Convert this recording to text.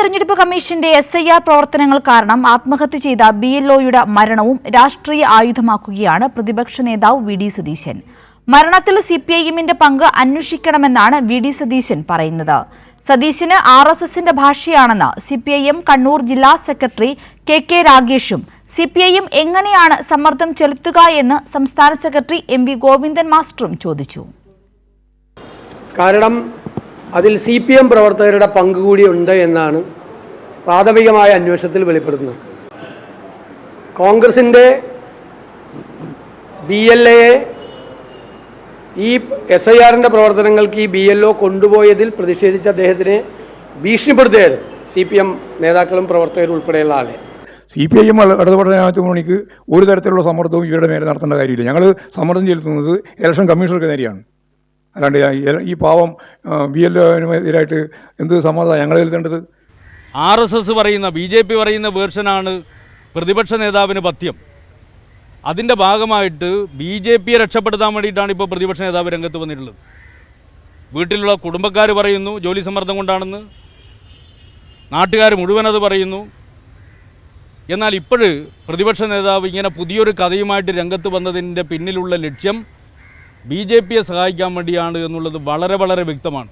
തെരഞ്ഞെടുപ്പ് കമ്മീഷന്റെ SIR പ്രവർത്തനങ്ങൾ കാരണം ആത്മഹത്യ ചെയ്ത BLOയുടെ മരണവും രാഷ്ട്രീയ ആയുധമാക്കുകയാണ് പ്രതിപക്ഷ നേതാവ് VD സതീശൻ. മരണത്തിൽ CPIMന്റെ പങ്ക് അന്വേഷിക്കണമെന്നാണ് VD സതീശൻ പറയുന്നത്. സതീശന് RSSന്റെ ഭാഷയാണെന്ന് CPIM കണ്ണൂർ ജില്ലാ സെക്രട്ടറി KK രാഗേഷും CPIM എങ്ങനെയാണ് സമ്മർദ്ദം ചെലുത്തുക എന്ന് സംസ്ഥാന സെക്രട്ടറി MV ഗോവിന്ദൻ മാസ്റ്ററും ചോദിച്ചു. കാരണം അതിൽ CPM പ്രവർത്തകരുടെ പങ്ക് കൂടി ഉണ്ട് എന്നാണ് പ്രാഥമികമായ അന്വേഷണത്തിൽ വെളിപ്പെടുത്തുന്നത്. കോൺഗ്രസിൻ്റെ BLAയെ ഈ SIRന്റെ പ്രവർത്തനങ്ങൾക്ക് ഈ BLO കൊണ്ടുപോയതിൽ പ്രതിഷേധിച്ച അദ്ദേഹത്തിനെ ഭീഷണിപ്പെടുത്തുകയായിരുന്നു CPM നേതാക്കളും പ്രവർത്തകരും ഉൾപ്പെടെയുള്ള ആളെ. CPIM ഇടതുപക്ഷ മണിക്ക് ഒരു തരത്തിലുള്ള സമ്മർദ്ദവും ഇവരുടെ മേലെ നടത്തേണ്ട കാര്യമില്ല. ഞങ്ങൾ സമ്മർദ്ദം ചെലുത്തുന്നത് ഇലക്ഷൻ കമ്മീഷണർക്ക് നേരെയാണ്. അല്ലാണ്ട് ഈ പാവം BLOനെതിരായിട്ട് എന്ത് സമ്മർദ്ദമാണ് ഞങ്ങൾ ചെലുത്തേണ്ടത്? RSS പറയുന്ന BJP പറയുന്ന വേർഷനാണ് പ്രതിപക്ഷ നേതാവിന് പഥ്യം. അതിൻ്റെ ഭാഗമായിട്ട് BJPയെ രക്ഷപ്പെടുത്താൻ വേണ്ടിയിട്ടാണ് ഇപ്പോൾ പ്രതിപക്ഷ നേതാവ് രംഗത്ത് വന്നിട്ടുള്ളത്. വീട്ടിലുള്ള കുടുംബക്കാർ പറയുന്നു ജോലി സമ്മർദ്ദം കൊണ്ടാണെന്ന്, നാട്ടുകാർ മുഴുവൻ അത് പറയുന്നു. എന്നാൽ ഇപ്പോൾ പ്രതിപക്ഷ നേതാവ് ഇങ്ങനെ പുതിയൊരു കഥയുമായിട്ട് രംഗത്ത് വന്നതിൻ്റെ പിന്നിലുള്ള ലക്ഷ്യം BJPയെ സഹായിക്കാൻ വേണ്ടിയാണ് എന്നുള്ളത് വളരെ വളരെ വ്യക്തമാണ്.